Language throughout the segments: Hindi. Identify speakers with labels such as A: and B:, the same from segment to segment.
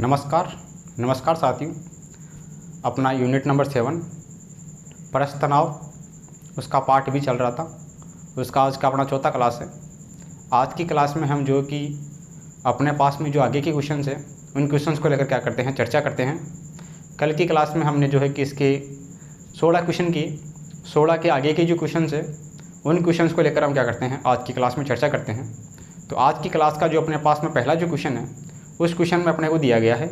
A: नमस्कार साथियों। अपना यूनिट नंबर 7 परस्पर तनाव उसका पार्ट भी चल रहा था। उसका आज का अपना चौथा क्लास है। आज की क्लास में हम जो कि अपने पास में जो आगे के क्वेश्चंस हैं उन क्वेश्चंस को लेकर क्या करते हैं, चर्चा करते हैं। कल की क्लास में हमने जो है कि इसके 16 क्वेश्चन की 16 के आगे के जो क्वेश्चंस है उन क्वेश्चंस को लेकर हम क्या करते हैं, आज की क्लास में चर्चा करते हैं। तो आज की क्लास का जो अपने पास में पहला जो क्वेश्चन है उस क्वेश्चन में अपने को दिया गया है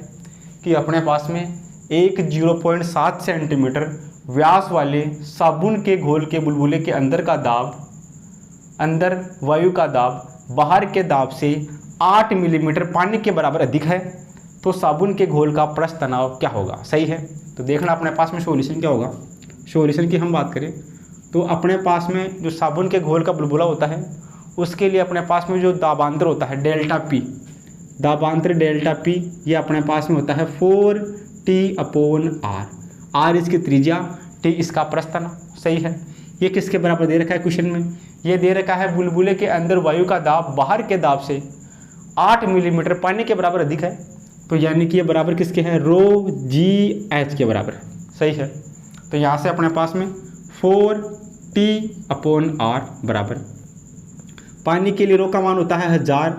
A: कि अपने पास में एक 0.7 सेंटीमीटर व्यास वाले साबुन के घोल के बुलबुले के अंदर का दाब, अंदर वायु का दाब बाहर के दाब से 8 मिलीमीटर पानी के बराबर अधिक है, तो साबुन के घोल का पृष्ठ तनाव क्या होगा। सही है। तो देखना अपने पास में सॉल्यूशन क्या होगा। सॉल्यूशन की हम बात करें तो अपने पास में जो साबुन के घोल का बुलबुला होता है उसके लिए अपने पास में जो दाबांतर होता है डेल्टा पी, दाबांतर डेल्टा पी, ये अपने पास में होता है 4T/R। R इसकी त्रिज्या, T इसका पृष्ठ तनाव। सही है। ये किसके बराबर दे रखा है क्वेश्चन में, ये दे रखा है बुलबुले के अंदर वायु का दाब बाहर के दाब से 8 मिलीमीटर पानी के बराबर अधिक है, तो यानी कि ये बराबर किसके है, ρGH के बराबर है। सही है। तो यहाँ से अपने पास में 4T/R बराबर पानी के लिए रो का मान होता है 1000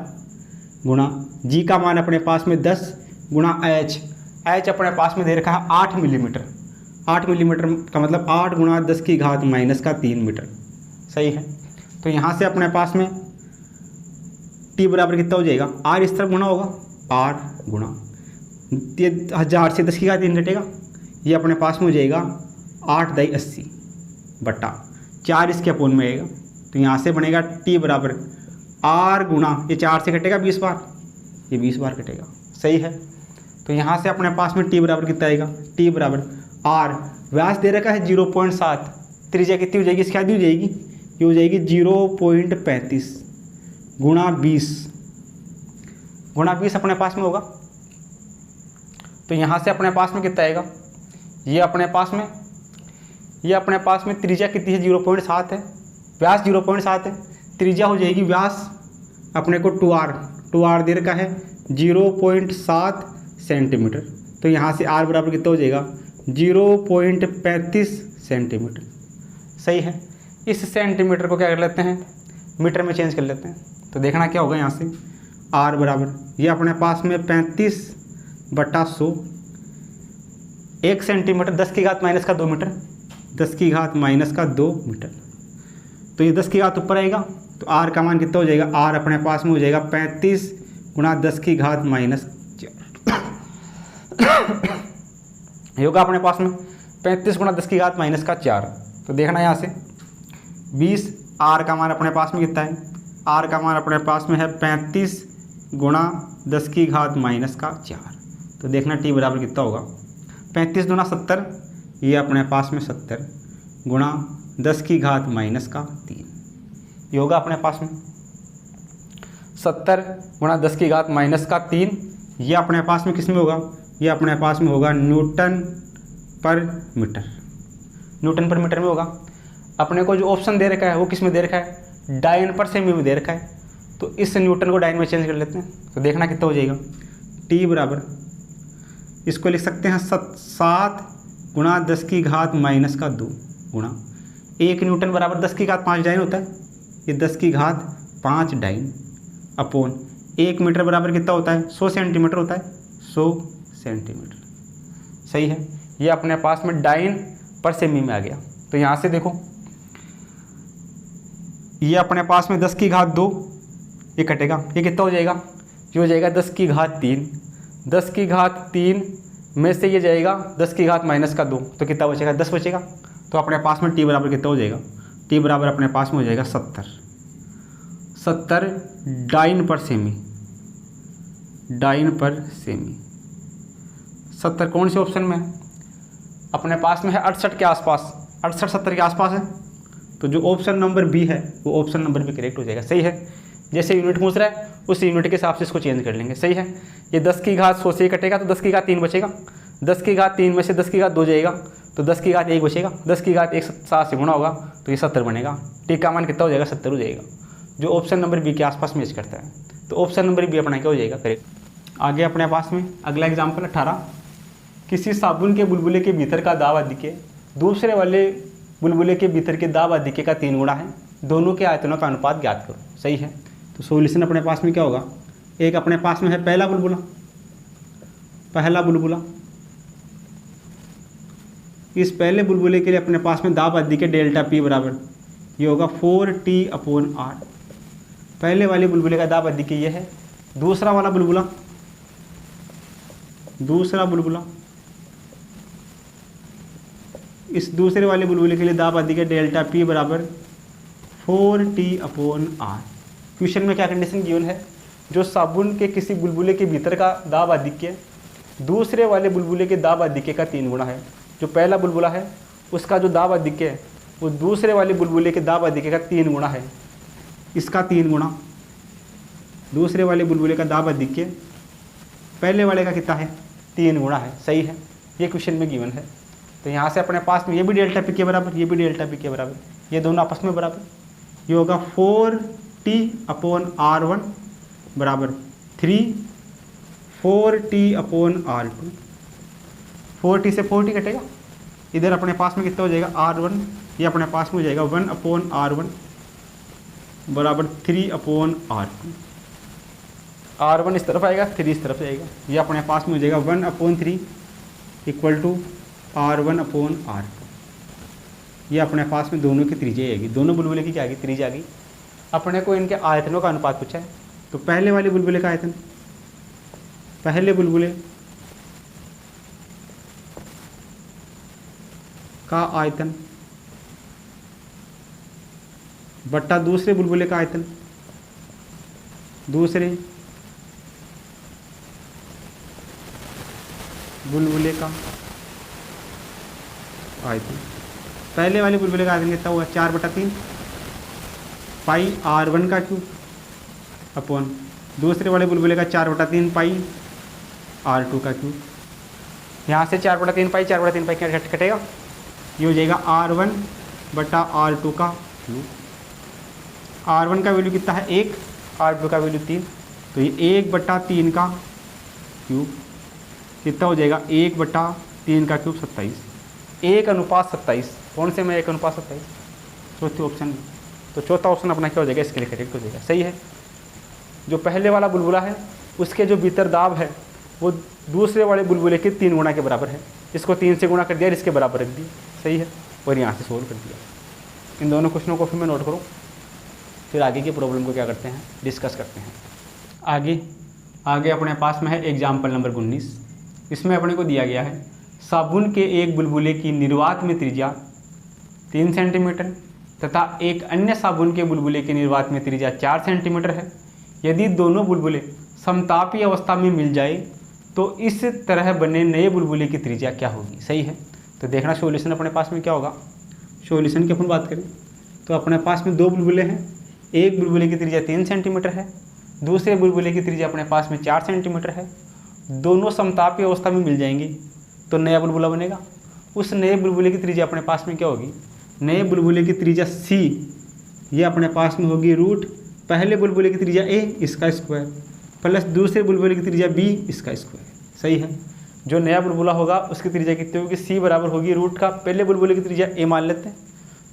A: गुणा जी का मान अपने पास में 10 गुणा H अपने पास में दे रखा है 8 मिलीमीटर। 8 मिलीमीटर का मतलब 8 गुणा 10 की घात माइनस का 3 मीटर। सही है। तो यहाँ से अपने पास में T बराबर कितना हो जाएगा, R इस तरफ गुणा होगा, R गुणा 1000 से 10 की घात 3 घटेगा, ये अपने पास में हो जाएगा 8×10 बटा 4 इसके अपोन में आएगा। तो यहाँ से बनेगा T बराबर R गुणा ये 4 से कटेगा 20 बार, ये 20 बार कटेगा। सही है। तो यहाँ से अपने पास में T बराबर कितना आएगा, T बराबर R, व्यास दे रखा है 0.7, त्रिज्या कितनी हो जाएगी, इसकी आधी हो जाएगी, ये हो जाएगी 0.35 गुणा 20 अपने पास में होगा। तो यहाँ से अपने पास में कितना आएगा, ये अपने पास में त्रिज्या कितनी है, 0.7 है, व्यास 0.7 है, त्रिज्या हो जाएगी व्यास अपने को 2R दे रखा है 0.7 सेंटीमीटर। तो यहाँ से R बराबर कितना हो जाएगा, 0.35 सेंटीमीटर। सही है। इस सेंटीमीटर को क्या कर लेते हैं, मीटर में चेंज कर लेते हैं। तो देखना क्या होगा, यहाँ से R बराबर ये अपने पास में 35/100, 1 सेंटीमीटर 10 की घात माइनस का 2 मीटर, 10 की घात माइनस का 2 मीटर। तो ये 10 की घात ऊपर आएगा, तो R का मान कितना हो जाएगा, R अपने पास में हो जाएगा 35 गुणा 10 की घात माइनस 4 होगा अपने पास में 35 गुणा 10 की घात माइनस का 4। तो देखना यहाँ से 20, R का मान अपने पास में कितना है, R का मान अपने पास में है 35 गुणा 10 की घात माइनस का 4। तो देखना T बराबर कितना होगा, 35 गुणा 70, ये अपने पास में 70 गुणा 10 की घात माइनस का 3, ये होगा अपने पास में 70 गुणा 10 की घात माइनस का 3। ये अपने पास में किस में होगा, ये अपने पास में होगा न्यूटन पर मीटर, न्यूटन पर मीटर में होगा। अपने को जो ऑप्शन दे रखा है वो किस में दे रखा है, डायन पर सेमी में दे रखा है, तो इस न्यूटन को डायन में चेंज कर लेते हैं। तो देखना कितना हो जाएगा, T बराबर इसको लिख सकते हैं 7 गुणा 10 की घात माइनस का 2 गुणा 1 न्यूटन बराबर 10 की घात 5 डाइन होता है, ये 10 की घात 5 डाइन अपोन 1 मीटर बराबर कितना होता है, 100 सेंटीमीटर होता है, 100 सेंटीमीटर। सही है। ये अपने पास में डाइन पर सेमी में आ गया। तो यहाँ से देखो ये अपने पास में 10 की घात 2, ये कटेगा, ये कितना हो जाएगा, ये हो जाएगा 10 की घात 3, 10 की घात 3 में से ये जाएगा 10 की घात माइनस का 2, तो कितना बचेगा, 10 बचेगा। तो अपने पास में T बराबर कितना हो जाएगा, T बराबर अपने पास में हो जाएगा 70 डाइन पर सेमी, 70 कौन से ऑप्शन में है, अपने पास में है 68 के आसपास, 68-70 के आसपास है। तो जो ऑप्शन नंबर बी है वो ऑप्शन नंबर बी करेक्ट हो जाएगा। सही है। जैसे यूनिट पूछ रहा है उस यूनिट के हिसाब से इसको चेंज कर लेंगे। सही है। ये 10 की घात 100 से कटेगा तो 10 की घात 3 बचेगा, 10 की घात 3 में से 10 की घात 2 जाएगा तो 10 की घात 1 बचेगा, 10 की घात 1 7 से गुणा होगा तो ये 70 बनेगा। T का मान कितना हो जाएगा, 70 हो जाएगा, जो ऑप्शन नंबर बी के आसपास मैच करता है। तो ऑप्शन नंबर बी अपना क्या हो जाएगा, करेक्ट। आगे अपने पास में अगला एग्जाम्पल 18, किसी साबुन के बुलबुले के भीतर का दाब अधिक्य दूसरे वाले बुलबुले के भीतर के दाब अधिक्य का 3 गुना है, दोनों के आयतनों का अनुपात ज्ञात करो। सही है, तो सॉल्यूशन अपने पास में क्या होगा, एक अपने पास में है पहला बुलबुला, इस पहले बुलबुले के लिए अपने पास में दाब अधिक्य डेल्टा पी बराबर ये होगा 4T/R। पहले वाले बुलबुले का दाब अधिक्य ये है। दूसरा बुलबुला इस दूसरे वाले बुलबुले के लिए दाब अधिक्य डेल्टा पी बराबर 4T/R। क्वेश्चन में क्या कंडीशन गिवन है, जो साबुन के किसी बुलबुले के भीतर का दाब अधिक्य दूसरे वाले बुलबुले के दाब अधिक्य का 3 गुना है। जो पहला बुलबुला है उसका जो दाब अधिक्य है वो दूसरे वाले बुलबुले के दाब अधिक्य का 3 गुना है। इसका 3 गुना, दूसरे वाले बुलबुले का दाब अधिक्य पहले वाले का कितना है, 3 गुना है। सही है, ये क्वेश्चन में गिवन है। तो यहाँ से अपने पास में ये भी डेल्टा पी के बराबर, ये भी डेल्टा पी के बराबर, ये दोनों आपस में बराबर, ये होगा 4T/R1 बराबर 3 4T/R2। 4T से 4T कटेगा, इधर अपने पास में कितना हो जाएगा R1, ये अपने पास में हो जाएगा 1/R1 बराबर 3/R2। R1 इस तरफ आएगा, 3 इस तरफ जाएगा, ये अपने पास में हो जाएगा 1/3 = R1/R2। ये अपने पास में दोनों की त्रिज्या आएगी, दोनों बुलबुले की क्या आएगी, त्रिज्या आ गई। अपने को इनके आयतनों का अनुपात पूछा है, तो पहले वाले बुलबुले का आयतन, पहले बुलबुले का आयतन बट्टा दूसरे बुलबुले का आयतन, दूसरे बुलबुले का आयतन। पहले वाले बुलबुले का आयतन कितना हुआ, 4/3 पाई R1 का क्यूब अपॉन दूसरे वाले बुलबुले का 4/3 पाई R2 का क्यूब। यहाँ से 4/3 पाई क्या कटेगा, ये हो जाएगा R1/R2 का क्यूब। R1 का वैल्यू कितना है 1, R2 का वैल्यू 3, तो ये 1/3 का क्यूब कितना हो जाएगा, 1/3 का क्यूब 27, 1:27। कौन से में 1:27, चौथे ऑप्शन में। तो चौथा ऑप्शन अपना क्या हो जाएगा, इसके लिए करेक्ट हो जाएगा। सही है, जो पहले वाला बुलबुला है उसके जो भीतर दाब है वो दूसरे वाले बुलबुले के 3 गुना के बराबर है। इसको 3 से गुणा कर दिया, इसके बराबर रख दिया। सही है, और यहाँ से सोल्व कर दिया। इन दोनों क्वेश्चनों को फिर मैं नोट करूँ, फिर आगे की प्रॉब्लम को क्या करते हैं, डिस्कस करते हैं। आगे अपने पास में है एग्जाम्पल नंबर 19। इसमें अपने को दिया गया है साबुन के एक बुलबुले की निर्वात में त्रिज्या 3 सेंटीमीटर तथा एक अन्य साबुन के बुलबुले की निर्वात में त्रिज्या 4 सेंटीमीटर है। यदि दोनों बुलबुले समतापी अवस्था में मिल जाए तो इस तरह बने नए बुलबुले की त्रिज्या क्या होगी। सही है, तो देखना सॉल्यूशन अपने पास में क्या होगा। सॉल्यूशन की अपन बात करें तो अपने पास में 2 बुलबुले हैं, एक बुलबुले की त्रिज्या 3 सेंटीमीटर है, दूसरे बुलबुले की त्रिज्या अपने पास में 4 सेंटीमीटर है। दोनों समतापी अवस्था में मिल जाएंगे तो नया बुलबुला बनेगा। उस नए बुलबुले की त्रिज्या अपने पास में क्या होगी, नए बुलबुले की त्रिज्या C, ये अपने पास में होगी रूट पहले बुलबुले की त्रिज्या A इसका स्क्वायर प्लस दूसरे बुलबुले की त्रिज्या B इसका स्क्वायर। सही है, जो नया बुलबुला होगा उसकी त्रिज्या कितनी होगी, C बराबर होगी रूट का पहले बुलबुले की त्रिज्या A मान लेते हैं,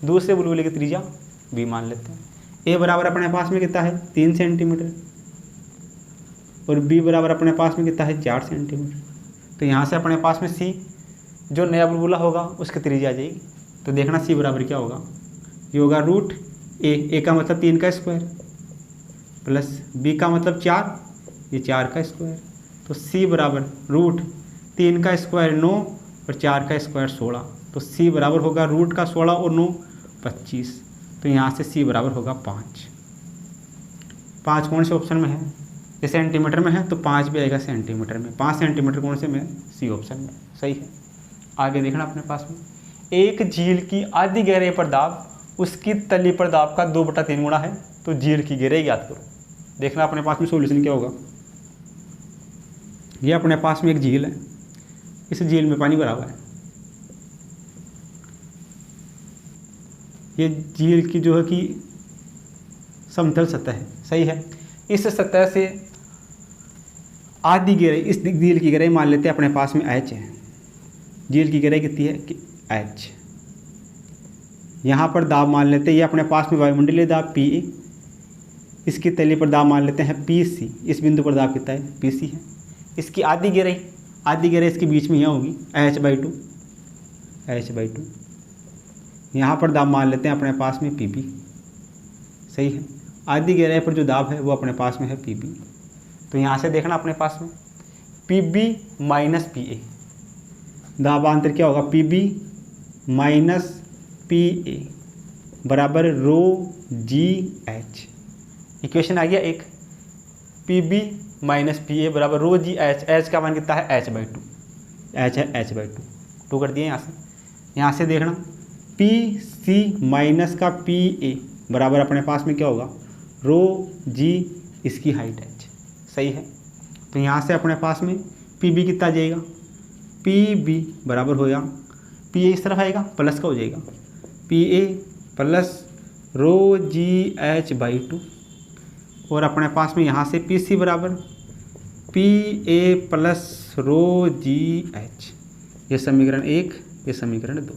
A: दूसरे बुलबुले की त्रिज्या B मान लेते हैं। A बराबर अपने पास में कितना है 3 सेंटीमीटर और B बराबर अपने पास में कितना है 4 सेंटीमीटर। तो यहाँ से अपने पास में C जो नया बुलबुला होगा उसकी त्रिज्या आ जाएगी। तो देखना C बराबर क्या होगा, ये होगा रूट A का मतलब 3 का स्क्वायर प्लस B का मतलब 4, ये 4 का स्क्वायर। तो C बराबर रूट 3 का स्क्वायर 9 और 4 का स्क्वायर 16। तो C बराबर होगा रूट का 16 और 9 25। तो यहाँ से C बराबर होगा 5। 5 कौन से ऑप्शन में है, ये सेंटीमीटर में है तो 5 भी आएगा सेंटीमीटर में। 5 सेंटीमीटर कौन से में, C ऑप्शन में। सही है, आगे देखना अपने पास में एक झील की आधी गहराई पर दाब उसकी तली पर दाब का 2/3 गुना है, तो झील की गहराई याद करो। देखना अपने पास में सॉल्यूशन क्या होगा। ये अपने पास में एक झील है, इस झील में पानी भरा हुआ है। ये झील की जो है कि समतल सतह है। सही है, इस सतह से आधी गहराई, इस झील की गहराई मान लेते हैं अपने पास में h है। झील की गहराई कितनी है कि h। यहाँ पर दाब मान लेते हैं, ये अपने पास में वायुमंडलीय दाब PA, इसकी तली पर दाब मान लेते हैं PC, इस बिंदु पर दाब कितना है PC है। इसकी आधी गहराई इसके बीच में यहाँ होगी h/2। यहाँ पर दाब मान लेते हैं अपने पास में PB, सही है। आधी गहराई पर जो दाब है वो अपने पास में है PB। तो यहाँ से देखना अपने पास में PB माइनस PA, दाबांतर क्या होगा PB माइनस PA बराबर ρgh। इक्वेशन आ गया एक, PB माइनस PA बराबर ρgh। h का मान कितना है h/2, h है h/2, 2 कर दिए यहाँ से देखना PC माइनस का PA बराबर अपने पास में क्या होगा ρg, इसकी हाइट h, सही है। तो यहाँ से अपने पास में PB कितना जाएगा, PB बराबर होगा, PA इस तरफ आएगा प्लस का हो जाएगा PA प्लस ρgh/2, और अपने पास में यहाँ से PC बराबर PA प्लस ρgh। ये समीकरण 1, ये समीकरण 2।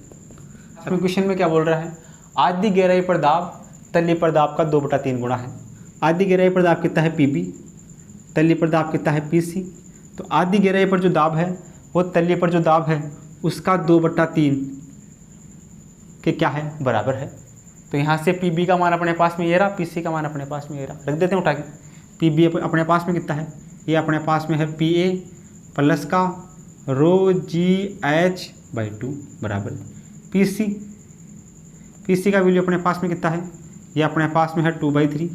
A: अब क्वेश्चन में क्या बोल रहा है, आधी गहराई पर दाब तली पर दाब का 2/3 गुणा है। आधी गहराई पर दाब कितना है PB, तली पर दाब कितना है PC। तो आधी गहराई पर जो दाब है वो तली पर जो दाब है उसका 2/3 के क्या है बराबर है। तो यहाँ से PB का मान अपने पास में ये रहा, PC का मान अपने पास में ये रहा, रख देते हैं उठा के। PB अपने पास में कितना है, ये अपने पास में है PA प्लस का ρgh/2 बराबर PC का वैल्यू अपने पास में कितना है, ये अपने पास में है 2/3।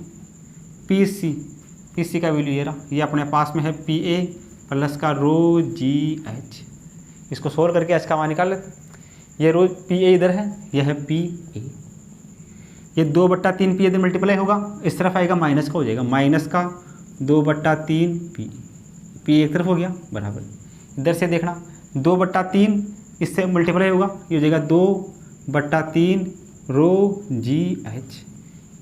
A: PC का वैल्यू ये रहा, ये अपने पास में है PA प्लस का ρgh। इसको सोल्व करके h का मान निकाल लेते हैं। ये PA इधर है, यह है PA, ये 2/3 PA इधर मल्टीप्लाई होगा, इस तरफ आएगा माइनस का हो जाएगा, माइनस का 2/3 PA एक तरफ हो गया बराबर। इधर से देखना 2/3 इससे मल्टीप्लाई होगा, ये हो जाएगा 2/3 ρgh।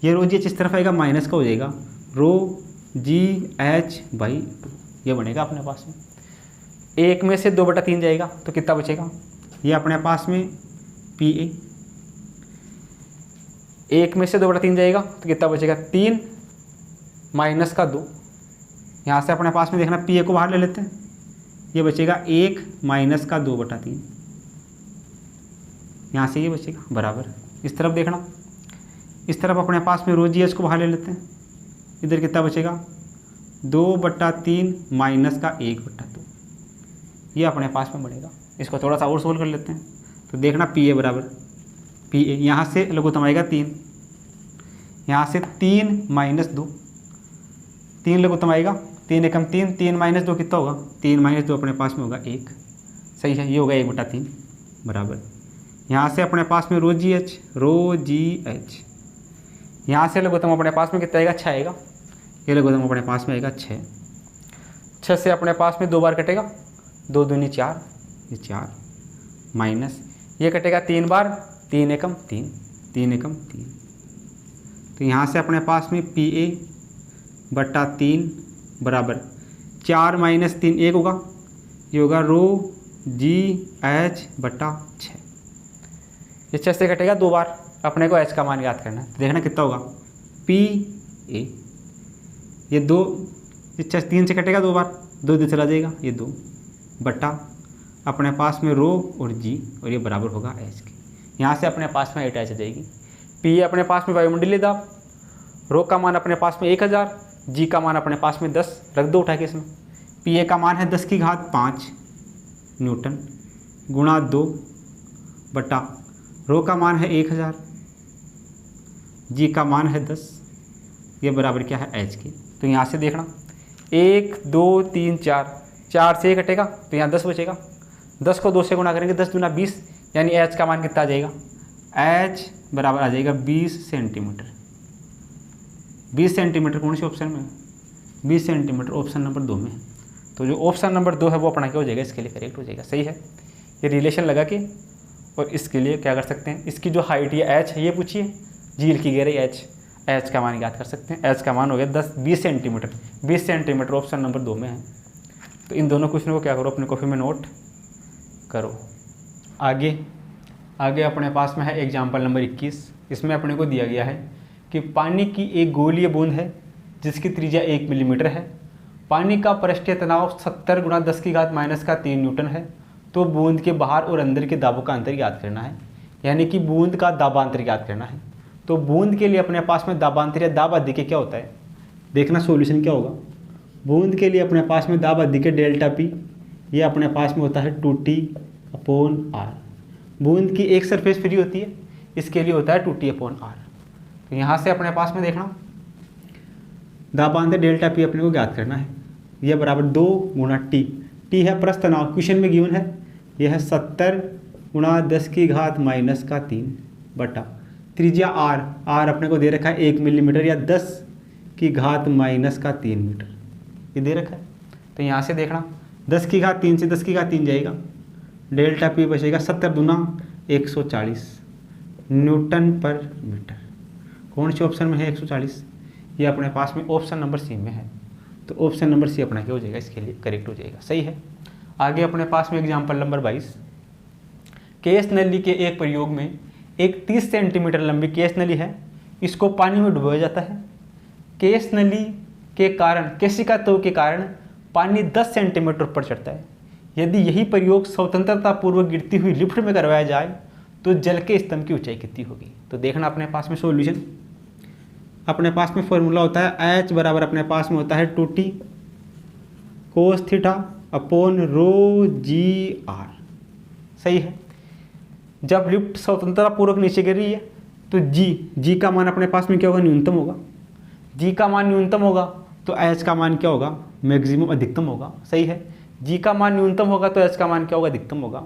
A: ये ρgh इस तरफ आएगा माइनस का हो जाएगा ρgh/2, ये बनेगा अपने पास में। एक में से 2/3 जाएगा तो कितना बचेगा, ये अपने पास में PA, एक में से 2/3 जाएगा तो कितना बचेगा 3 माइनस का 2। यहाँ से अपने पास में देखना PA को बाहर ले लेते हैं, ये बचेगा 1 माइनस का 2/3, यहाँ से ये बचेगा बराबर। इस तरफ देखना, इस तरफ अपने पास में ρgh को बाहर ले लेते हैं, इधर कितना बचेगा 2/3 माइनस का 1/2, ये अपने पास में बनेगा। इसको थोड़ा सा और सोल्व कर लेते हैं। तो देखना PA बराबर PA, यहाँ से लघुत्तम आएगा 3, यहाँ से 3 माइनस 2, 3 लघुत्तम आएगा, 3 एकम 3, 3 माइनस 2 कितना होगा, 3 माइनस 2 अपने पास में होगा 1, सही है, ये होगा 1/3 बराबर। यहाँ से अपने पास में ρgh, यहाँ से लघुत्तम अपने पास में कितना आएगा 6 आएगा, ये लघुत्तम अपने पास में आएगा 6 से अपने पास में 2 बार कटेगा, 2 दूनी 4, ये 4 माइनस ये कटेगा 3 बार, 3 एकम 3, 3 एकम 3। तो यहाँ से अपने पास में PA/3 बराबर 4 माइनस 3 1 होगा, ये होगा ρgh/6। ये 6 से कटेगा 2 बार, अपने को h का मान याद करना है। तो देखना कितना होगा PA, ये 2, ये 3 से कटेगा 2 बार, 2 इधर चला जाएगा, ये 2 बटा अपने पास में रो और जी, और ये बराबर होगा h के। यहाँ से अपने पास में 8h आ जाएगी। P अपने पास में वायुमंडलीय दाब, रो का मान अपने पास में 1000, जी का मान अपने पास में 10, रख दो उठा के इसमें। PA का मान है 10⁵5 न्यूटन गुणा 2 बटा रो का मान है 1000, जी का मान है 10, ये बराबर क्या है h के। तो यहाँ से देखना 1 2 3 4, 4 से कटेगा तो यहाँ 10 बचेगा, 10 को 2 से गुणा करेंगे 10 दूना 20, यानी h का मान कितना आ जाएगा, h बराबर आ जाएगा 20 सेंटीमीटर। 20 सेंटीमीटर कौन से ऑप्शन में, 20 सेंटीमीटर ऑप्शन नंबर 2 में। तो जो ऑप्शन नंबर 2 है वो अपना क्या हो जाएगा, इसके लिए करेक्ट हो जाएगा, सही है। ये रिलेशन लगा के और इसके लिए क्या कर सकते हैं, इसकी जो हाइट है h है ये पूछिए, झील की गहराई h का मान याद कर सकते हैं। h का मान हो गया 20 सेंटीमीटर, 20 सेंटीमीटर ऑप्शन नंबर 2 में है। तो इन दोनों क्वेश्चन को क्या करो, अपने कॉपी में नोट करो। आगे अपने पास में है एग्जाम्पल नंबर 21। इसमें अपने को दिया गया है कि पानी की एक गोलीय बूंद है जिसकी त्रिज्या 1 मिलीमीटर है। पानी का पृष्ठीय तनाव 70 × 10⁻³ न्यूटन है। तो बूंद के बाहर और अंदर के दाबों का अंतर याद करना है, यानी कि बूंद का दाबांतर याद करना है। तो बूंद के लिए अपने पास में दाबांतर या दाब अधिक क्या होता है, देखना सॉल्यूशन क्या होगा। बूंद के लिए अपने पास में दाब अधिक डेल्टा पी, ये अपने पास में होता है 2T/R। बूंद की एक सरफेस फ्री होती है, इसके लिए होता है 2T/R। तो यहाँ से अपने पास में देखना दाबांतर डेल्टा पी अपने को ज्ञात करना है। यह बराबर 2 × T। T है पृष्ठ तनाव, क्वेश्चन में गिवन है, यह है 70 × 10⁻³ बटा त्रिज्या R। R अपने को दे रखा है 1 मिलीमीटर या 10⁻³ मीटर, ये दे रखा है। तो यहाँ से देखना 10⁻³ से 10⁻³ जाएगा, डेल्टा पी बचेगा 70 दूना 140 न्यूटन पर मीटर। कौन से ऑप्शन में है 140, ये अपने पास में ऑप्शन नंबर सी में है। तो ऑप्शन नंबर सी अपना क्या हो जाएगा, इसके लिए करेक्ट हो जाएगा, सही है। आगे अपने पास में एग्जाम्पल नंबर 22। केस नली के एक प्रयोग में एक 30 सेंटीमीटर लंबी केस नली है, इसको पानी में डुबोया जाता है। केस नली के कारण, केशिका तत्व के कारण पानी 10 सेंटीमीटर ऊपर चढ़ता है। यदि यही प्रयोग स्वतंत्रतापूर्वक गिरती हुई लिफ्ट में करवाया जाए तो जल के स्तंभ की ऊंचाई कितनी होगी। तो देखना अपने पास में सॉल्यूशन, अपने पास में फॉर्मूला होता है H बराबर अपने पास में होता है 2T cos θ/ρgr, सही है। जब लिफ्ट स्वतंत्रतापूर्वक नीचे गिर रही है तो G का मान अपने पास में क्या होगा, न्यूनतम होगा। G का मान न्यूनतम होगा तो H का मान क्या होगा, मैक्सिमम अधिकतम होगा, सही है। G का मान न्यूनतम होगा तो H का मान क्या होगा, अधिकतम होगा।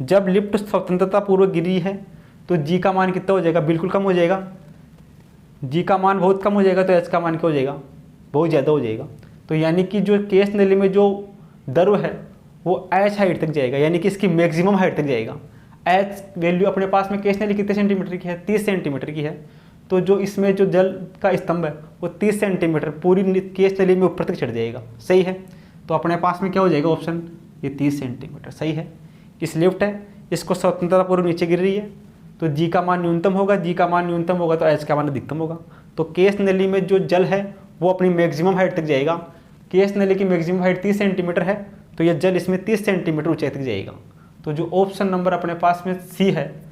A: जब लिफ्ट स्वतंत्रतापूर्वक गिर रही है तो G का मान कितना हो जाएगा, बिल्कुल कम हो जाएगा। G का मान बहुत कम हो जाएगा तो H का मान क्या हो जाएगा, बहुत ज़्यादा हो जाएगा। तो यानी कि जो केस नली में जो द्रव है वो H हाइट तक जाएगा, यानी कि इसकी मैक्सिमम हाइट तक जाएगा। H वैल्यू अपने पास में केस नली कितने सेंटीमीटर की है, 30 सेंटीमीटर की है। तो जो इसमें जो जल का स्तंभ है वो 30 सेंटीमीटर पूरी केस नली में ऊपर तक चढ़ जाएगा, सही है। तो अपने पास में क्या हो जाएगा ऑप्शन, ये 30 सेंटीमीटर, सही है। इस लिफ्ट है, इसको स्वतंत्रतापूर्वक नीचे गिर रही है तो G का मान न्यूनतम होगा, G का मान न्यूनतम होगा तो H का मान अधिकतम होगा। तो केस नली में जो जल है वो अपनी मैक्सिमम हाइट तक जाएगा। केस नली की मैक्सिमम हाइट 30 सेंटीमीटर है तो यह जल इसमें 30 सेंटीमीटर ऊंचाई तक जाएगा। तो जो ऑप्शन नंबर अपने पास में सी है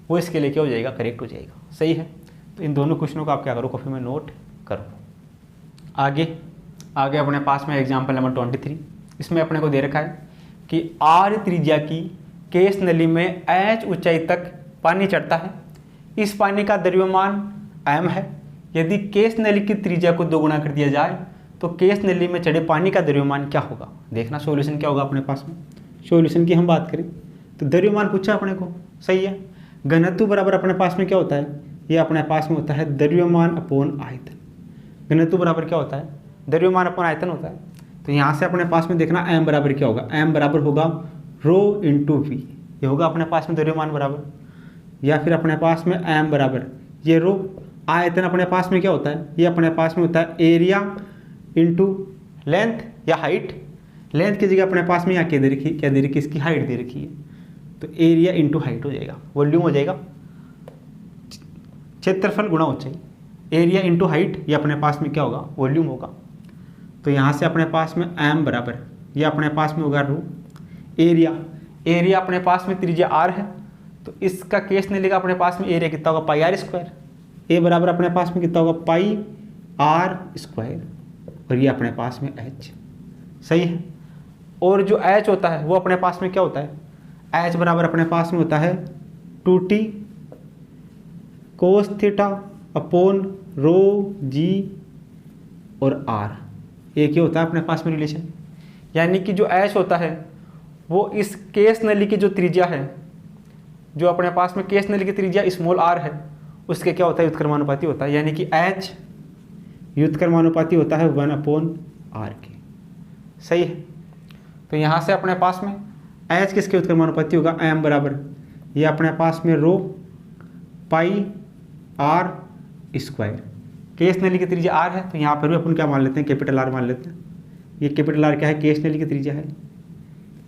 A: वो इसके लिए क्या हो जाएगा, करेक्ट हो जाएगा, सही है। तो इन दोनों क्वेश्चनों को आप क्या करो, कॉपी में नोट करो। आगे अपने पास में एग्जाम्पल नंबर 23। इसमें अपने को दे रखा है कि R त्रिज्या की केस नली में H ऊंचाई तक पानी चढ़ता है। इस पानी का द्रव्यमान m है। यदि केस नली की त्रिज्या को 2 गुना कर दिया जाए तो केस नली में चढ़े पानी का द्रव्यमान क्या होगा। देखना सॉल्यूशन क्या होगा अपने पास में। सॉल्यूशन की हम बात करें तो द्रव्यमान पूछा अपने को, सही है। घनत्व बराबर अपने पास में क्या होता है, ये अपने पास में होता है द्रव्यमान अपॉन आयतन। घनत्व बराबर क्या होता है, द्रव्यमान अपॉन आयतन होता है। तो यहाँ से अपने पास में देखना m बराबर क्या होगा, m बराबर होगा ρ × v, ये होगा अपने पास में द्रव्यमान बराबर। या फिर अपने पास में m बराबर ये रो, आयतन अपने पास में क्या होता है, ये अपने पास में होता है एरिया इंटू लेंथ या हाइट। लेंथ की जगह अपने पास में यहाँ क्या दे रखी है, इसकी हाइट दे रखी है। तो एरिया इंटू हाइट हो जाएगा, वॉल्यूम हो जाएगा, क्षेत्रफल गुणा ऊंचाई। एरिया इंटू हाइट ये अपने पास में क्या होगा, वॉल्यूम होगा। तो यहाँ से अपने पास में m बराबर ये अपने पास में होगा रो। एरिया अपने पास में त्रिज्या r है तो इसका केस नहीं लेगा, अपने पास में एरिया कितना होगा, πr²। ए बराबर अपने पास में कितना होगा, πr²। और ये अपने पास में h, सही है। और जो h होता है वो अपने पास में क्या होता है, h बराबर अपने पास में होता है 2T cos θ/ρg और r। एक ही होता है अपने पास में रिलेशन, यानी कि जो h होता है वो इस केस नली की जो त्रिज्या है, जो अपने पास में केस नली की त्रिज्या स्मॉल r है, उसके क्या होता है, व्युत्क्रमानुपाती होता है। यानी कि h व्युत्क्रमानुपाती होता है 1/r के, सही है। तो यहाँ से अपने पास में h किसके व्युत्क्रमानुपाती होगा, m बराबर ये अपने पास में रो πr²। केस नली की त्रिज्या r है तो यहाँ पर भी अपन क्या मान लेते हैं, कैपिटल R मान लेते हैं। ये कैपिटल आर क्या है, केस नली की त्रिज्या है,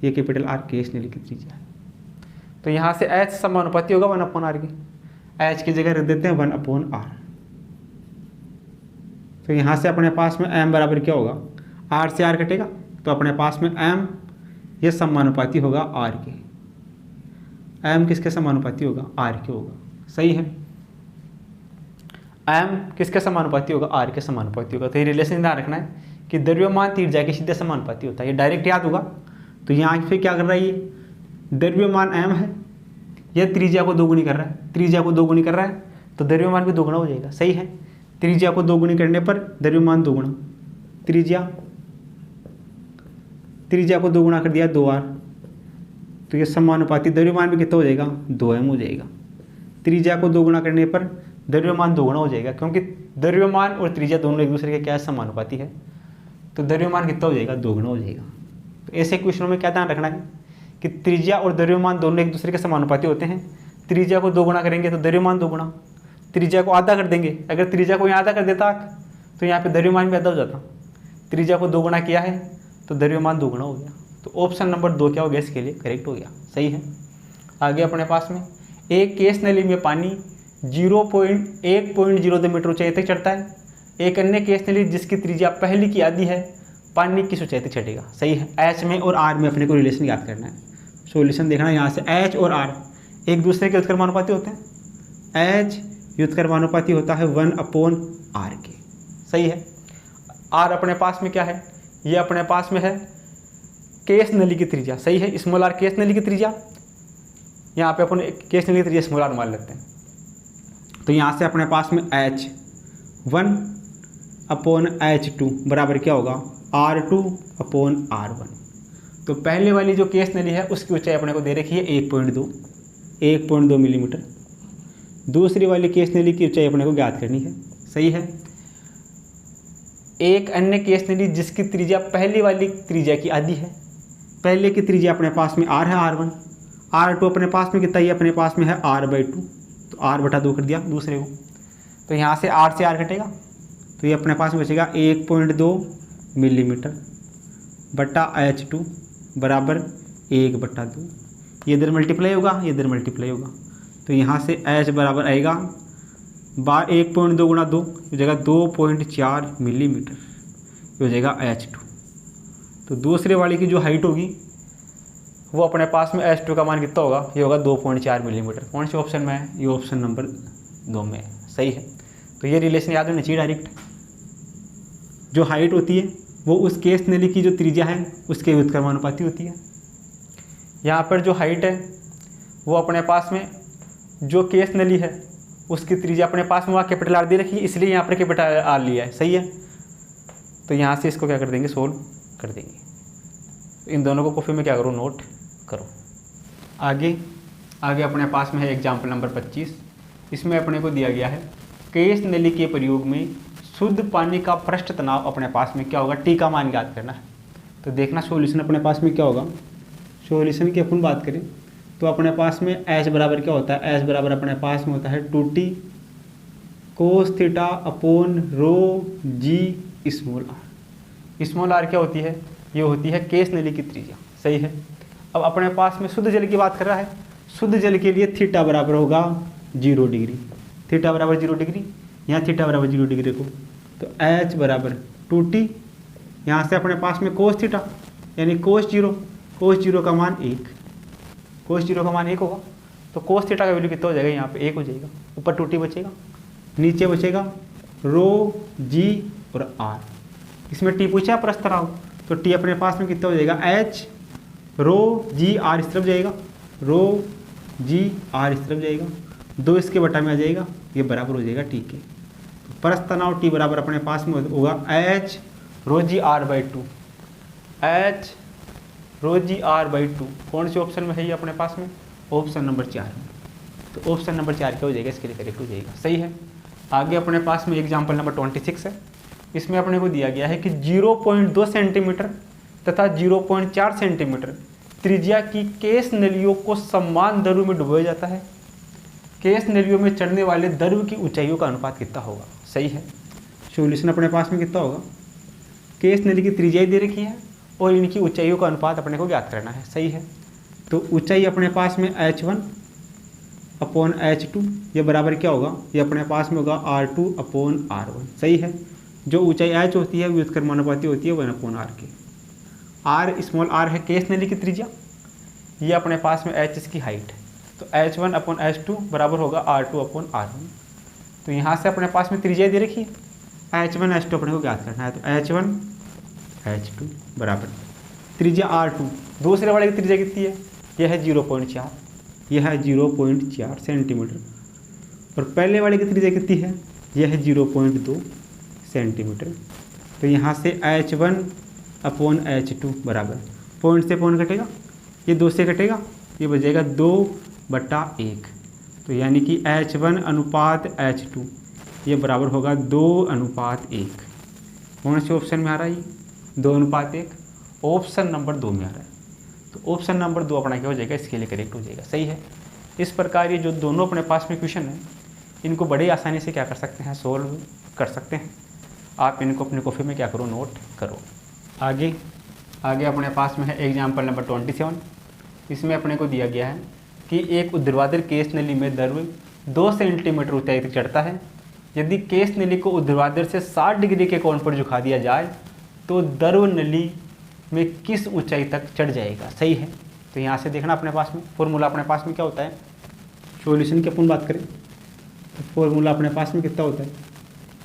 A: ये कैपिटल आर केस नली की त्रिज्या है। तो यहाँ से एच समानुपाती होगा 1/r की, एच की जगह रख देते हैं 1/r। तो यहाँ से अपने पास में m बराबर क्या होगा, r से r कटेगा, तो अपने पास में m ये समानुपाती होगा r के, m किसके समानुपाती होगा, r के होगा, सही है। m किसके समानुपाती होगा, r के समानुपाती होगा। तो ये रिलेशन ध्यान रखना है कि द्रव्यमान त्रिज्या के सीधे समानुपाती होता है, ये डायरेक्ट याद होगा। तो यहाँ पे क्या कर रहा है, ये द्रव्यमान m है, यह त्रिज्या को दोगुनी कर रहा है, त्रिज्या को दोगुनी कर रहा है तो द्रव्यमान भी दोगुना हो जाएगा, सही है। त्रिज्या को दोगुनी करने पर द्रव्यमान दोगुना, त्रिज्या को दोगुना कर दिया 2r, तो ये समानुपाती द्रव्यमान भी कितना हो जाएगा, 2m हो जाएगा। त्रिज्या को दोगुना करने पर द्रव्यमान दोगुना हो जाएगा, क्योंकि द्रव्यमान और त्रिज्या दोनों एक दूसरे के क्या समानुपाती है, तो द्रव्यमान कितना हो जाएगा, दोगुना हो जाएगा। तो ऐसे क्वेश्चनों में क्या ध्यान रखना है कि त्रिज्या और द्रव्यमान दोनों एक दूसरे के समानुपाती होते हैं। त्रिज्या को दोगुना करेंगे तो द्रव्यमान दोगुना, त्रिज्या को आधा कर देंगे, अगर त्रिज्या को यहाँ आधा कर देता तो यहाँ पे द्रव्यमान भी आधा हो जाता। त्रिज्या को दोगुना किया है तो द्रव्यमान दोगुना हो गया, तो ऑप्शन नंबर 2 क्या हो गया, इसके लिए करेक्ट हो गया, सही है। आगे अपने पास में एक केस नली में पानी 1.02 मीटर ऊंचाई तक चढ़ता है, एक अन्य केस नली जिसकी त्रिज्या पहली की आधी है पानी किस ऊंचाई तक चढ़ेगा, सही है। एच में और आर में अपने को रिलेशन याद करना है, सॉल्यूशन देखना है। यहाँ से एच और आर एक दूसरे के व्युत्क्रमानुपाती होते हैं, एच व्युत्क्रमानुपाती होता है 1/r के, सही है। आर अपने पास में क्या है, ये अपने पास में है केस नली की त्रिज्या, सही है। स्मॉल आर केस नली की त्रिज्या, यहाँ पे अपन केस नली की त्रिज्या स्मॉल आर मान लेते हैं। तो यहाँ से अपने पास में एच 1/h2 बराबर क्या होगा, r2/r1। तो पहले वाली जो केस नली है उसकी ऊंचाई अपने को दे रखी है 1.2 मिलीमीटर, दूसरी वाली केस नली की ऊंचाई अपने को ज्ञात करनी है, सही है। एक अन्य केस नली जिसकी त्रिज्या पहली वाली त्रिज्या की आधी है, पहले की त्रिज्या अपने पास में r है r1, r2 अपने पास में कितना ही अपने पास में है r/2, तो r/2 कर दिया दूसरे को। तो यहाँ से r से r कटेगा, तो ये अपने पास में बचेगा 1.2 मिलीमीटर बटा h2 बराबर 1/2। ये इधर मल्टीप्लाई होगा, ये इधर मल्टीप्लाई होगा, तो यहाँ से h बराबर आएगा 1.2 गुणा 2 हो जाएगा 2.4 मिलीमीटर, ये हो जाएगा h2। तो दूसरे वाली की जो हाइट होगी वो अपने पास में h2 का मान कितना होगा, ये होगा 2.4 मिलीमीटर। कौन से ऑप्शन में है, ये ऑप्शन नंबर 2 में है, सही है। तो ये रिलेशन याद होना चाहिए डायरेक्ट। जो हाइट होती है वो उस केस नली की जो त्रिज्या है उसके व्युत्क्रमानुपाती होती है। यहाँ पर जो हाइट है वो अपने पास में जो केस नली है उसकी त्रिज्या अपने पास में वहाँ कैपिटल आर दे रखी है, इसलिए यहाँ पर कैपिटल आर लिया है, सही है। तो यहाँ से इसको क्या कर देंगे, सोल्व कर देंगे। इन दोनों को कॉपी में क्या करो, नोट करो। आगे अपने पास में है एग्जाम्पल नंबर 25। इसमें अपने को दिया गया है केस नली के प्रयोग में शुद्ध पानी का पृष्ठ तनाव अपने पास में क्या होगा, टी का मान ज्ञात करना है। तो देखना सॉल्यूशन अपने पास में क्या होगा। सॉल्यूशन की अपन बात करें तो अपने पास में एच बराबर क्या होता है, एच बराबर अपने पास में होता है 2t cos theta upon rho g small r. Small r क्या होती है, ये होती है केस नली की त्रिज्या, सही है। अब अपने पास में शुद्ध जल की बात कर रहा है, शुद्ध जल के लिए थीटा बराबर होगा 0 डिग्री, थीटा बराबर 0 डिग्री, यहाँ थीटा बराबर 0 डिग्री को, तो एच बराबर 2t, यहाँ से अपने पास में कोस थीटा यानी कोस जीरो का मान 1, कोस जीरो का मान 1 होगा, तो कोस थीटा का वैल्यू कितना हो जाएगा, यहाँ पे 1 हो जाएगा, ऊपर 2t बचेगा, नीचे बचेगा रो जी और आर। इसमें टी पूछा प्रस्थ तनाव, तो टी अपने पास में कितना हो जाएगा, एच रो जी आर इस तरफ जाएगा, रो जी आर इस तरफ जाएगा, 2 इसके बटा में आ जाएगा, ये बराबर हो जाएगा टी के। प्रस्थ तनाव टी बराबर अपने पास में होगा H rho g r by 2, H rho g r by 2। कौन से ऑप्शन में है ये अपने पास में, ऑप्शन नंबर 4 में। तो ऑप्शन नंबर 4 क्या हो जाएगा, इसके लिए करेक्ट हो जाएगा, सही है। आगे अपने पास में एग्जाम्पल नंबर 26 है। इसमें अपने को दिया गया है कि 0.2 सेंटीमीटर तथा 0.4 सेंटीमीटर त्रिज्या की केस नलियों को समान द्रव में डुबोया जाता है। केस नलियों में चढ़ने वाले द्रव की ऊंचाइयों का अनुपात कितना होगा, सही है। सॉल्यूशन अपने पास में कितना होगा, केस नली की त्रिज्या दे रखी है और इनकी ऊंचाइयों का अनुपात अपने को ज्ञात करना है। सही है, तो ऊंचाई अपने पास में h1 अपॉन h2, ये बराबर क्या होगा, ये अपने पास में होगा r2 अपॉन r1। सही है, जो ऊंचाई h होती है व्युत्क्रमानुपाती होती है 1 अपॉन r के। r स्मॉल r है केस नली की त्रिज्या, ये अपने पास में h इसकी हाइट है, तो h1 अपॉन h2 बराबर होगा r2 अपॉन r1। तो यहाँ से अपने पास में त्रिज्या दे रखी है, h1 h2 अपने को ज्ञात करना है, तो h1 h2 बराबर त्रिज्या r2, दूसरे वाले की त्रिज्या कितनी है, यह है 0.4, यह है 0.4 सेंटीमीटर, और पहले वाले की त्रिज्या कितनी है, यह है 0.2 सेंटीमीटर। तो यहाँ से h1 अपॉन h2 बराबर, पॉइंट से पॉइंट कटेगा, ये 2 से कटेगा, ये बचेगा 2/1, तो यानी कि h1 अनुपात h2 ये बराबर होगा 2:1। कौन से ऑप्शन में आ रहा है ये, 2:1, ऑप्शन नंबर 2 में आ रहा है। तो ऑप्शन नंबर 2 अपना क्या हो जाएगा, इसके लिए करेक्ट हो जाएगा। सही है, इस प्रकार ये जो दोनों अपने पास में क्वेश्चन है इनको बड़ी आसानी से क्या कर सकते हैं, सोल्व कर सकते हैं। आप इनको अपने कॉपी में क्या करो, नोट करो। आगे अपने पास में है एग्जाम्पल नंबर 27। इसमें अपने को दिया गया है कि एक ऊर्ध्वाधर केस नली में द्रव 2 सेंटीमीटर ऊंचाई तक चढ़ता है। यदि केस नली को ऊर्ध्वाधर से 60 डिग्री के कोण पर झुका दिया जाए तो द्रव नली में किस ऊंचाई तक चढ़ जाएगा। सही है, तो यहाँ से देखना अपने पास में फॉर्मूला अपने पास में क्या होता है, सॉल्यूशन की अपन बात करें तो फॉर्मूला अपने पास में कितना होता है,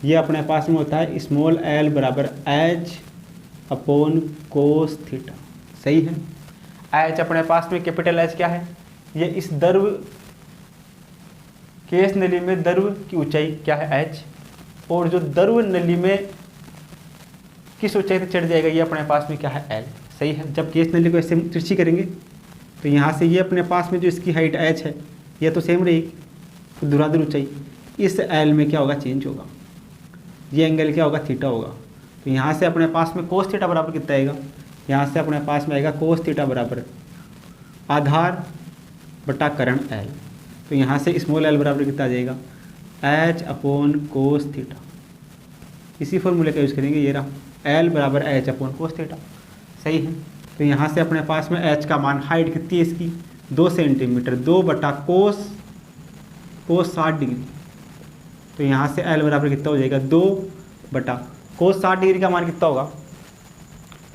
A: ये अपने पास में होता है स्मॉल एल बराबर एच अपॉन कोस थीटा। सही है, एच अपने पास में कैपिटल एच क्या है, ये इस द्रव केस नली में द्रव की ऊंचाई क्या है एच, और जो द्रव नली में किस ऊंचाई तक चढ़ जाएगा ये अपने पास में क्या है एल। सही है, जब केस नली को ऐसे तिरछी करेंगे तो यहाँ से ये अपने पास में जो इसकी हाइट एच है ये तो सेम रहेगी, ऊर्ध्वाधर ऊंचाई, इस एल में क्या होगा, चेंज होगा, ये एंगल क्या होगा, थीटा होगा। तो यहाँ से अपने पास में कोस थीटा बराबर कितना आएगा, यहाँ से अपने पास में आएगा कोस थीटा बराबर आधार बटा करण एल। तो यहाँ से स्मॉल एल बराबर कितना आ जाएगा, एच अपॉन कोस थीटा। इसी फॉर्मूले का यूज़ करेंगे, ये रहा एल बराबर एच अपॉन कोस थीटा। सही है, तो यहाँ से अपने पास में एच का मान, हाइट कितनी है इसकी 2 सेंटीमीटर, 2 बटा कोस 60 डिग्री। तो यहाँ से एल बराबर कितना हो जाएगा, 2 बटा कोस 60 डिग्री का मान कितना होगा,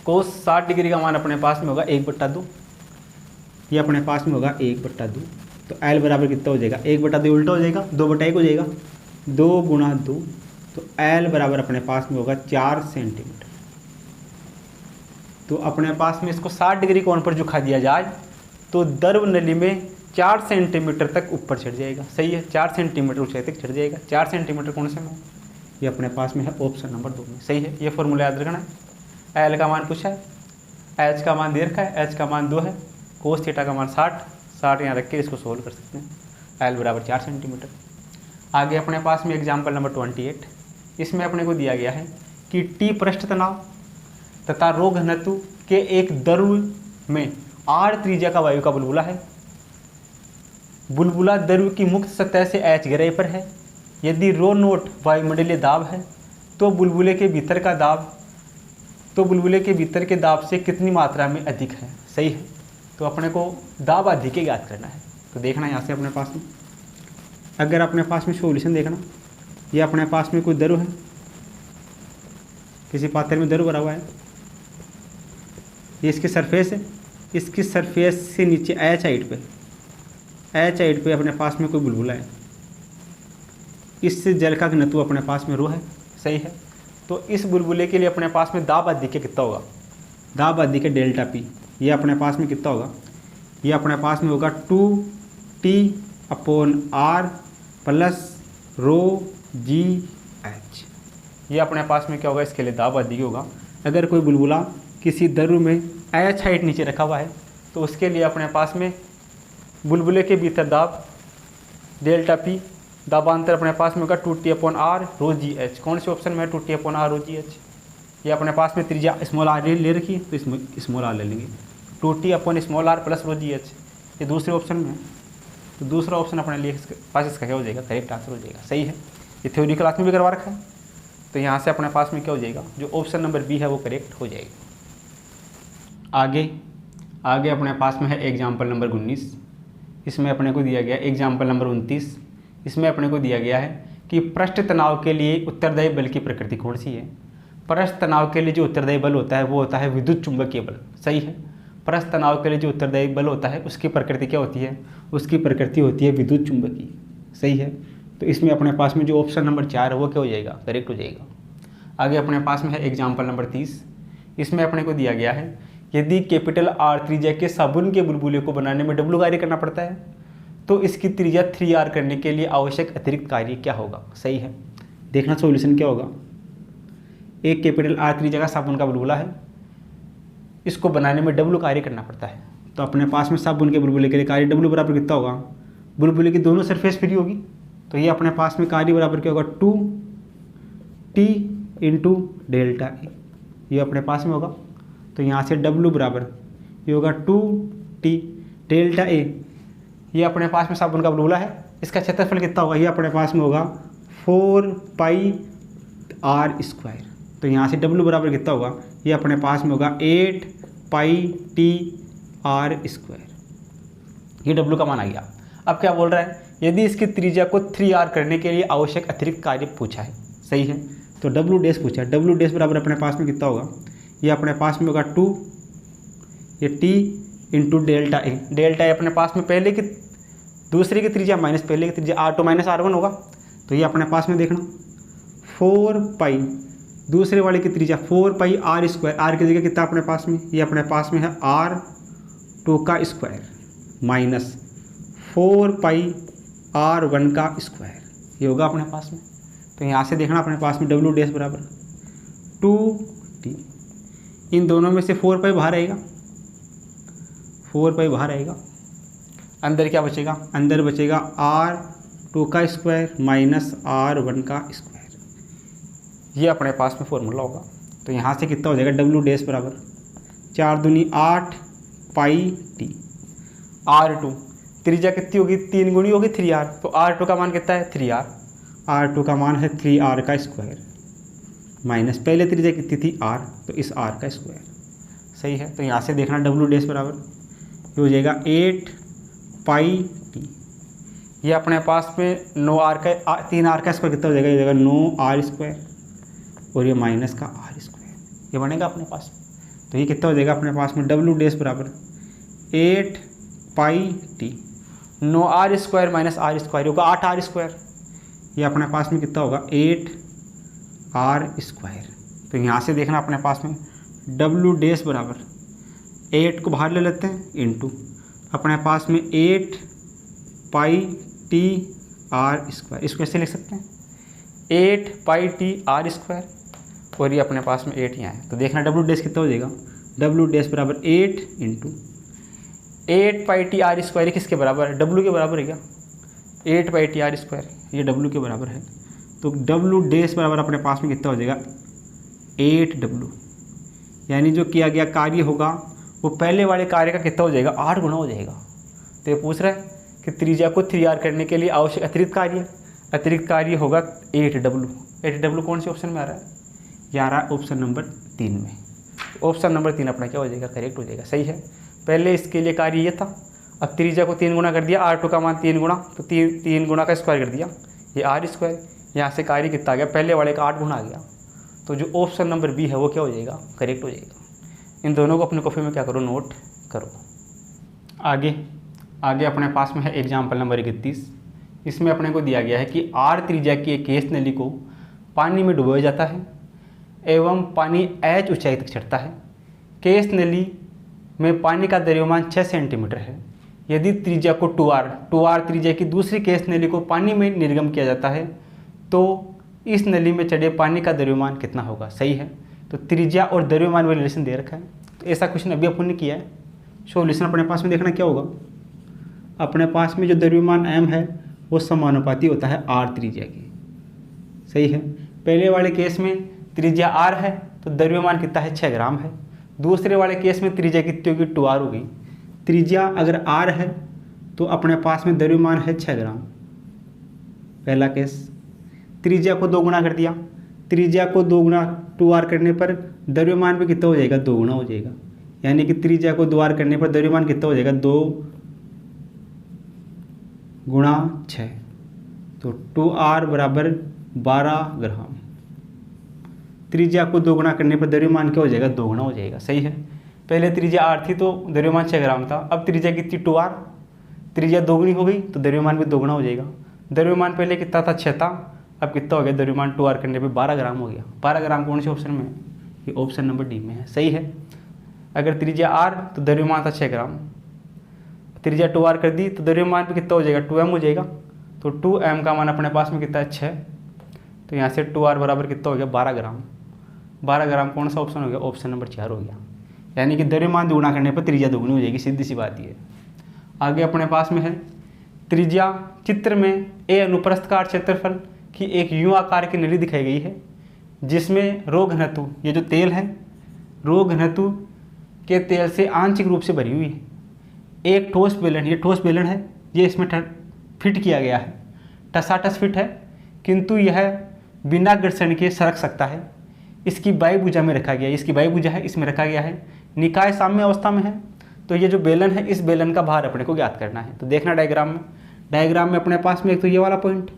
A: कोस 60 डिग्री का मान अपने पास में होगा 1/2, ये अपने पास में होगा 1/2। तो एल बराबर कितना हो जाएगा, 1/2 उल्टा हो जाएगा, 2/1 हो जाएगा, 2 × 2, तो एल बराबर अपने पास में होगा 4 सेंटीमीटर। तो अपने पास में इसको 60 डिग्री कोण पर झुका दिया जाए तो द्रव नली में 4 सेंटीमीटर तक ऊपर चढ़ जाएगा। सही है, 4 सेंटीमीटर ऊंचाई तक चढ़ जाएगा। 4 सेंटीमीटर कौन से में, ये अपने पास में है ऑप्शन नंबर 2 में। सही है, ये फॉर्मूला याद रखना है। एल का मान पूछा है, एच का मान दे रखा है, एच का मान 2 है, कोस थीटा का मान 60 यहाँ रख के इसको सोल्व कर सकते हैं। एल बराबर 4 सेंटीमीटर। आगे अपने पास में एग्जाम्पल नंबर 28, इसमें अपने को दिया गया है कि टी पृष्ठ तनाव तथा रो घनत्व के एक द्रव में r त्रिज्या का वायु का बुलबुला है। बुलबुला द्रव की मुक्त सतह से h गहराई पर है। यदि रो नोट वायुमंडलीय दाब है तो बुलबुले के भीतर के दाब से कितनी मात्रा में अधिक है। सही है, तो अपने को दाब अधिक ज्ञात करना है। तो देखना यहाँ से अपने पास में, अगर अपने पास में सॉल्यूशन देखना, ये अपने पास में कोई द्रव है, किसी पात्र में द्रव भरा हुआ है, ये इसकी सरफेस है, इसकी सरफेस से नीचे एच हाइट पे अपने पास में कोई बुलबुला है, इस जल का घनत्व अपने पास में रो है। सही है, तो इस बुलबुले के लिए अपने पास में दाब अधिक कितना होगा, दाब अधिक डेल्टा पी, ये अपने पास में कितना होगा, ये अपने पास में होगा 2T/R प्लस ρgh। ये अपने पास में क्या होगा, इसके लिए दाब अधिक होगा। अगर कोई बुलबुला किसी द्रव में एच हाइट नीचे रखा हुआ है तो उसके लिए अपने पास में बुलबुले के भीतर दाब डेल्टा पी, दाबांतर अपने पास में होगा 2T/R ρgh। कौन से ऑप्शन में है 2T/R ρgh, ये अपने पास में त्रिज्या स्मॉल आर ले रखी है तो इसमें स्मॉल आर ले लेंगे, 2T/r प्लस ρgh, ये दूसरे ऑप्शन में है। तो दूसरा ऑप्शन अपने लिए पास इसका क्या हो जाएगा, करेक्ट आंसर हो जाएगा। सही है, ये थ्योरी क्लास में भी करवा रखा है। तो यहाँ से अपने पास में क्या हो जाएगा, जो ऑप्शन नंबर बी है वो करेक्ट हो जाएगा। आगे अपने पास में है एग्जाम्पल नंबर 19। इसमें अपने को दिया गया एग्जाम्पल नंबर 29। इसमें अपने को दिया गया है कि पृष्ठ तनाव के लिए उत्तरदायी बल की प्रकृति कौन सी है। पृष्ठ तनाव के लिए जो उत्तरदायी बल होता है वो होता है विद्युत चुंबकीय बल, सही है। पृष्ठ तनाव के लिए जो उत्तरदायी बल होता है उसकी प्रकृति क्या होती है, उसकी प्रकृति होती है विद्युत चुंबकीय, सही है। तो इसमें अपने पास में जो ऑप्शन नंबर 4 है वो क्या हो जाएगा, करेक्ट हो जाएगा। आगे अपने पास में है एग्जाम्पल नंबर 30। इसमें अपने को दिया गया है यदि कैपिटल R त्रिज्या के साबुन के बुलबुले को बनाने में W कार्य करना पड़ता है तो इसकी त्रिज्या 3R करने के लिए आवश्यक अतिरिक्त कार्य क्या होगा, सही है। देखना सॉल्यूशन क्या होगा। एक कैपिटल R त्रिज्या का साबुन का बुलबुला है, इसको बनाने में W कार्य करना पड़ता है। तो अपने पास में साबुन के बुलबुले के लिए कार्य W बराबर कितना होगा, बुलबुले की दोनों सरफेस फ्री होगी, तो ये अपने पास में कार्य बराबर क्या होगा 2T इंटू डेल्टा ए, ये अपने पास में होगा। तो यहाँ से W बराबर ये होगा 2T डेल्टा ए, ये अपने पास में साबुन का बुलबुला है, इसका क्षेत्रफल कितना होगा, ये अपने पास में होगा 4πr²। तो यहाँ से W बराबर कितना होगा, ये अपने पास में होगा 8πTr²। ये W का मान आ गया। अब क्या बोल रहा है, यदि इसकी त्रिज्या को 3R करने के लिए आवश्यक अतिरिक्त कार्य पूछा है, सही है। तो W डैश पूछा है, W डैश बराबर अपने पास में कितना होगा, ये अपने पास में होगा 2 ये T into delta A. Delta A अपने पास में पहले की दूसरे की त्रिज्या माइनस पहले की त्रिज्या R2 माइनस R1 होगा। तो ये अपने पास में देखना 4π दूसरे वाले की त्रिज्या 4πr², R की जगह कितना अपने पास में, ये अपने पास में है R2 का स्क्वायर माइनस 4πr1 का स्क्वायर, ये होगा अपने पास में। तो यहाँ से देखना अपने पास में W डैश बराबर 2T, इन दोनों में से 4π बाहर आएगा, 4π बाहर आएगा, अंदर क्या बचेगा, अंदर बचेगा R2 का स्क्वायर माइनस R1 का स्क्वायर, ये अपने पास में फॉर्मूला होगा। तो यहाँ से कितना हो जाएगा W डैश बराबर 4 दूनी 8πT, R2 त्रिज्या कितनी होगी, 3 गुणी होगी 3R, तो R2 का मान कितना है 3R, R2 का मान है 3R का स्क्वायर माइनस पहले त्रिज्या कितनी थी R, तो इस R का स्क्वायर, सही है। तो यहाँ से देखना W डैश बराबर ये हो जाएगा 8πT, ये अपने पास में 9R का 3R का स्क्वायर कितना हो जाएगा, ये हो जाएगा 9R² और ये माइनस का R², ये बनेगा अपने पास। तो ये कितना हो जाएगा अपने पास में W डैश बराबर 8πT, 9R² माइनस R² होगा 8R², ये अपने पास में कितना होगा 8R²। तो यहाँ से देखना अपने पास में W डैश बराबर 8 को बाहर ले लेते हैं इंटू अपने पास में 8πTr², इसको ऐसे लिख सकते हैं 8πTr² और ये अपने पास में 8 यहाँ है। तो देखना W डैश कितना हो जाएगा, W डैश बराबर 8 इंटू 8πTr², किसके बराबर है, W के बराबर है क्या, 8πTr², ये W के बराबर है। तो W डैश बराबर अपने पास में कितना हो जाएगा 8W, यानी जो किया गया कार्य होगा वो पहले वाले कार्य का कितना हो जाएगा 8 गुना हो जाएगा। तो ये पूछ रहा है कि त्रिज्या को 3R करने के लिए आवश्यक अतिरिक्त कार्य होगा 8W। 8W कौन से ऑप्शन में आ रहा है, ये आ रहा है ऑप्शन नंबर 3 में। ऑप्शन नंबर 3 अपना क्या हो जाएगा, करेक्ट हो जाएगा, सही है। पहले इसके लिए कार्य ये था, अब त्रिज्या को 3 गुना कर दिया, R2 का मान 3 गुना, तो 3 गुना का स्क्वायर कर दिया, ये R², यहाँ से कार्य कितना आ गया, पहले वाले का 8 गुना आ गया। तो जो ऑप्शन नंबर बी है वो क्या हो जाएगा, करेक्ट हो जाएगा। इन दोनों को अपने कॉपी में क्या करो, नोट करो। आगे अपने पास में है एग्जाम्पल नंबर 31। इसमें अपने को दिया गया है कि R त्रिज्या की एक केस नली को पानी में डुबोया जाता है एवं पानी H ऊंचाई तक चढ़ता है। केस नली में पानी का द्रव्यमान 6 सेंटीमीटर है। यदि त्रिज्या को 2R त्रिज्या की दूसरी केस नली को पानी में निर्गम किया जाता है तो इस नली में चढ़े पानी का द्रव्यमान कितना होगा, सही है। तो त्रिज्या और द्रव्यमान में रिलेशन दे रखा है, तो ऐसा क्वेश्चन अभी अपन ने किया है। सॉल्यूशन अपने पास में देखना क्या होगा, अपने पास में जो द्रव्यमान m है वो समानुपाती होता है R त्रिज्या की, सही है। पहले वाले केस में त्रिज्या R है तो द्रव्यमान कितना है 6 ग्राम है। दूसरे वाले केस में त्रिज्या कितनी होगी 2R होगी। त्रिज्या अगर R है तो अपने पास में द्रव्यमान है 6 ग्राम, पहला केस। त्रिज्या को 2 गुना कर दिया, त्रिज्या को 2 गुना 2r करने पर द्रव्यमान भी कितना हो जाएगा, 2 गुना हो जाएगा। यानी कि त्रिज्या को 2r करने पर द्रव्यमान कितना हो जाएगा, 2 गुणा 6, तो 2r बराबर 12 ग्राम। त्रिज्या को 2 गुना करने पर द्रव्यमान क्या हो जाएगा, 2 गुना हो जाएगा। सही है। पहले त्रिज्या r थी तो द्रव्यमान 6 ग्राम था, अब त्रिज्या कितनी 2r, त्रिज्या 2 गुनी हो गई तो द्रव्यमान भी 2 गुना हो जाएगा। द्रव्यमान पहले कितना था, 6 था, अब कितना हो गया, द्रव्यमान 2r करने पे 12 ग्राम हो गया। 12 ग्राम कौन से ऑप्शन में है, ये ऑप्शन नंबर डी में है। सही है। अगर त्रिज्या r तो द्रव्यमान था 6 ग्राम, त्रिज्या 2r कर दी तो द्रव्यमान भी कितना हो जाएगा, 2m हो जाएगा। तो 2m का मान अपने पास में कितना है, 6, तो यहाँ से 2r बराबर कितना हो गया, 12 ग्राम। 12 ग्राम कौन सा ऑप्शन हो गया, ऑप्शन नंबर 4 हो गया। यानी कि द्रव्यमान दुगुना करने पर त्रिज्या दुगुनी हो जाएगी, सीधी सी बात ये। आगे अपने पास में है त्रिज्या, चित्र में ए अनुप्रस्थकार क्षेत्रफल की एक यूं आकार की नली दिखाई गई है जिसमें रो घनत्व, ये जो तेल है, रो घनत्व के तेल से आंशिक रूप से भरी हुई है। एक ठोस बेलन, ये ठोस बेलन है, ये इसमें फिट किया गया है, टसाटस फिट है, किंतु यह बिना घर्षण के सरक सकता है। इसकी बाई भुजा में रखा गया है, इसकी बाई भुजा है, इसमें रखा गया है, निकाय साम्य अवस्था में है। तो ये जो बेलन है, इस बेलन का भार अपने को ज्ञात करना है। तो देखना डायग्राम में अपने पास में एक तो ये वाला पॉइंट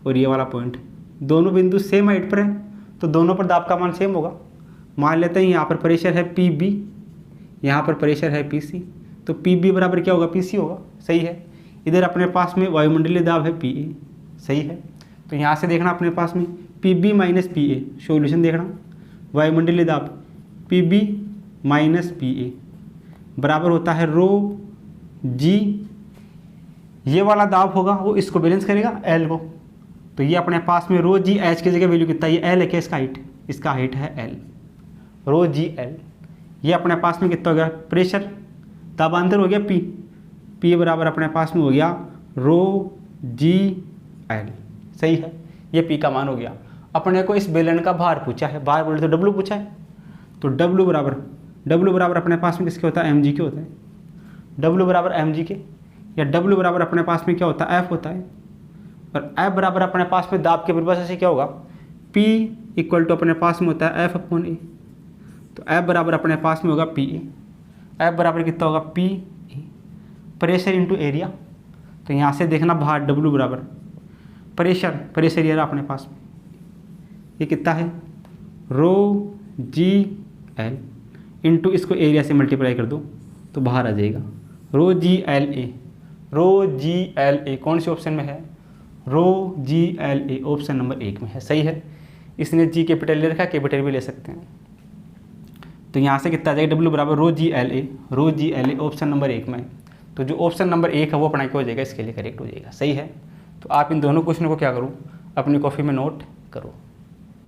A: और ये वाला पॉइंट, दोनों बिंदु सेम हाइट पर हैं, तो दोनों पर दाब का मान सेम होगा। मान लेते हैं यहाँ पर प्रेशर है PB, यहाँ पर प्रेशर है PC, तो PB बराबर क्या होगा, PC होगा। सही है। इधर अपने पास में वायुमंडलीय दाब है PA। सही है। तो यहाँ से देखना अपने पास में PB माइनस PA, सॉल्यूशन देखना, वायुमंडलीय दाब PB माइनस PA बराबर होता है रो G, ये वाला दाब होगा वो इसको बैलेंस करेगा L को। तो ये अपने पास में रो G, H की जगह वैल्यू कितना, ये L है क्या, इसका हाइट, इसका हाइट है L, रो G L। ये अपने पास में कितना हो गया, प्रेशर दाबांतर हो गया P बराबर अपने पास में हो गया रो G L। सही है। ये P का मान हो गया। अपने को इस बेलन का भार पूछा है, भार बोले तो W पूछा है, तो W बराबर अपने पास में किसके होता है, mg के होता है। W बराबर mg के, या W बराबर अपने पास में क्या होता है, F होता है। और F बराबर अपने पास में दाब के परिभाषा से क्या होगा, P इक्वल टू अपने पास में होता है F/A। तो F बराबर अपने पास में होगा PA। F बराबर कितना होगा, P प्रेशर इंटू एरिया। तो यहाँ से देखना भार W बराबर प्रेशर ये रहा अपने पास में, ये कितना है, रो G L इंटू इसको एरिया से मल्टीप्लाई कर दो तो बाहर आ जाएगा रो जी एल ए कौन से ऑप्शन में है, रो GLA ऑप्शन नंबर 1 में है। सही है। इसने G कैपिटल ले रखा, कैपिटल भी ले सकते हैं। तो यहाँ से कितना आ जाएगा, W बराबर रो GLA ऑप्शन नंबर 1 में है। तो जो ऑप्शन नंबर 1 है वो अपना क्या हो जाएगा, इसके लिए करेक्ट हो जाएगा। सही है। तो आप इन दोनों क्वेश्चनों को क्या करो, अपनी कॉपी में नोट करो।